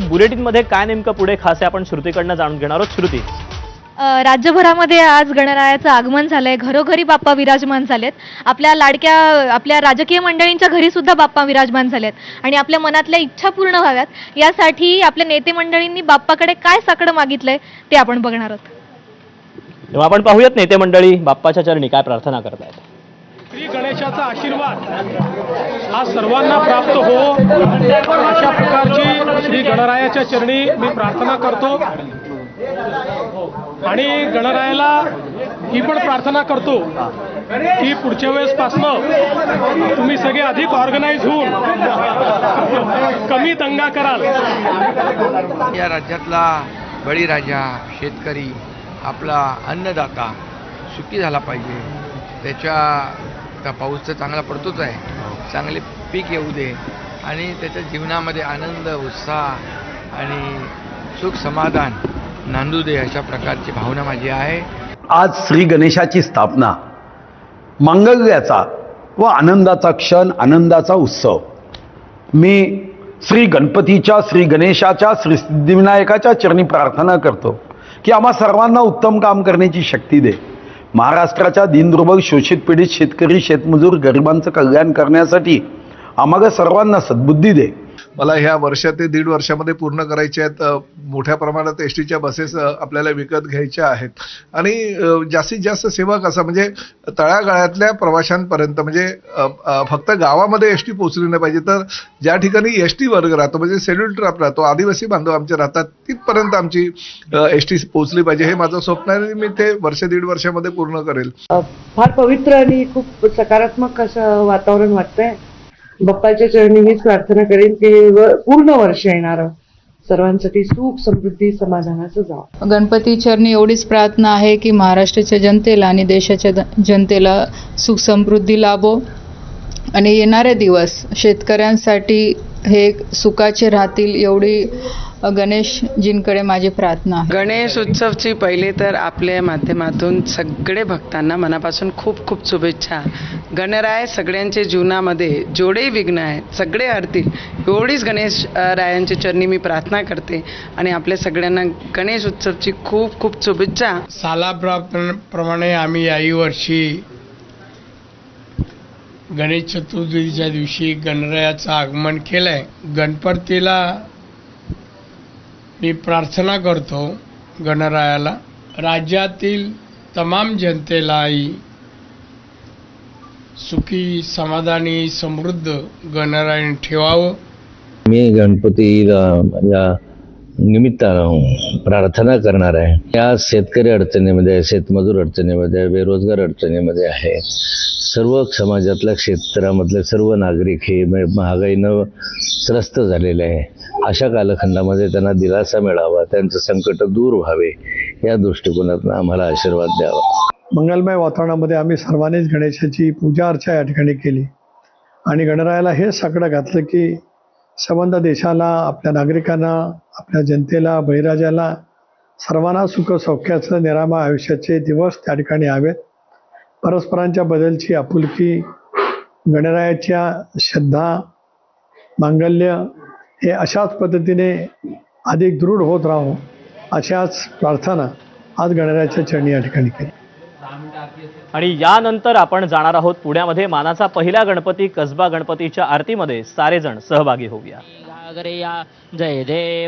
बुलेटिनमध्ये काय नेमकं पुढे खास आहे आपण श्रुतीकडनं जाणून घेणार आहोत. श्रुती, राज्यभरामध्ये आज गणरायाचं आगमन झालंय. घरोघरी बाप्पा विराजमान झालेत. आपल्या राजकीय मंडळींच्या घरी सुद्धा बाप्पा विराजमान झालेत आणि आपल्या मनातल्या इच्छा पूर्ण व्हाव्यात यासाठी आपल्या नेते मंडळींनी बाप्पाकडे काय साकडं मागितलंय ते आपण बघणार आहोत. तेव्हा आपण पाहूयात नेते मंडळी बाप्पाच्या चरणी काय प्रार्थना करतायत. श्री गणेशाचा आशीर्वाद हा सर्वांना प्राप्त हो अशा प्रकारची श्री गणरायाच्या चरणी मी प्रार्थना करतो आणि गणरायाला ही पण प्रार्थना करतो की पुढच्या वेळेसपासनं तुम्ही सगळे अधिक ऑर्गनाइज होऊन कमी दंगा कराल. या राज्यातला बळीराजा शेतकरी आपला अन्नदाता सुखी झाला पाहिजे. त्याच्या पाऊस तर चांगला पडतोच आहे, चांगले पीक येऊ दे आणि त्याच्या जीवनामध्ये आनंद उत्साह आणि सुख समाधान नांदू दे अशा प्रकारची भावना माझी आहे. आज श्री गणेशाची स्थापना मंगल्याचा व आनंदाचा क्षण, आनंदाचा उत्सव. मी श्री गणपतीच्या, श्री गणेशाच्या, श्री सिद्धिविनायकाच्या चरणी प्रार्थना करतो की आम्हा सर्वांना उत्तम काम करण्याची शक्ती दे. महाराष्ट्राच्या दीनदुर्बल, शोषित, पीडित शेतकरी, शेतमजूर, गरिबांचं कल्याण करण्यासाठी आम्हाला सर्वांना सद्बुद्धी दे. मला ह्या वर्षात ते 1.5 वर्षामध्ये पूर्ण करायचे आहेत. मोठ्या प्रमाणात एस टीच्या बसेस आपल्याला विकत घ्यायच्या आहेत आणि जास्तीत जास्त सेवा कसा म्हणजे तळागाळातल्या प्रवाशांपर्यंत म्हणजे फक्त गावामध्ये एस टी पोहोचली नाही पाहिजे, तर ज्या ठिकाणी एस टी वर्ग राहतो म्हणजे शेड्यूल ट्राईब राहतो, आदिवासी बांधव आमचे राहतात, तिथपर्यंत आमची एस टी पोहोचली पाहिजे. हे माझं स्वप्न आहे आणि मी ते 1.5 वर्षामध्ये पूर्ण करेल. फार पवित्र आणि खूप सकारात्मक असं वातावरण वाटतंय. बाप्पाच्या चरणी हीच प्रार्थना करेन की पूर्ण वर्ष येणारं सर्वांसाठी सुख, समृद्धी, समाधानाचं जावं. गणपती चरणी एवढीच प्रार्थना आहे की महाराष्ट्राच्या जनतेला आणि देशाच्या जनतेला सुख समृद्धी लाभो आणि येणारे दिवस शेतकऱ्यांसाठी हे सुखाचे राहतील एवढी गणेशजींकडे माझी प्रार्थना आहे. गणेश उत्सवची पहिले तर आपल्या माध्यमातून सगळे भक्तांना मनापासून खूप खूप शुभेच्छा. गणराय सगळ्यांच्या जीवनामध्ये जेवढेही विघ्न आहेत सगळे हरतील एवढीच गणेश रायांच्या चरणी मी प्रार्थना करते आणि आपल्या सगळ्यांना गणेश उत्सवची खूप खूप शुभेच्छा. सालाप्रमाणे आम्ही याही वर्षी गणेश चतुर्थीच्या दिवशी गणरायाचं आगमन केलंय. गणपतीला मी प्रार्थना करतो गणरायाला राज्यातील तमाम जनतेलाही सुखी, समाधानी, समृद्ध गणरायाने ठेवावं. मी गणपतीला या निमित्तानं प्रार्थना करणार आहे. या शेतकरी अडचणीमध्ये, शेतमजूर अडचणीमध्ये, बेरोजगार अडचणीमध्ये आहे. सर्व समाजातल्या क्षेत्रामधले सर्व नागरिक हे महागाईनं त्रस्त झालेले आहे. अशा कालखंडामध्ये त्यांना दिलासा मिळावा, त्यांचं संकट दूर व्हावे या दृष्टिकोनातून आम्हाला आशीर्वाद द्यावा. मंगलमय वातावरणामध्ये आम्ही सर्वांनीच गणेशाची पूजा अर्चा या ठिकाणी केली आणि गणरायाला हे साकडं घातलं की संबंध देशाला, आपल्या नागरिकांना, आपल्या जनतेला, बळीराजाला सर्वांना सुख सौख्याचं, निरामय आयुष्याचे दिवस त्या ठिकाणी हवेत. परस्परांच्या बदलची आपुलकी, गणरायाच्या श्रद्धा, मांगल्य हे अशाच पद्धतीने अधिक दृढ होत राहो अशाच प्रार्थना आज गणरायाच्या चरणी या ठिकाणी केली. आणि यानंतर आपण जाणार आहोत पुण्यामध्ये मानाचा पहिला गणपती कसबा गणपतीच्या आरतीमध्ये सारेजण सहभागी होऊया. जय देव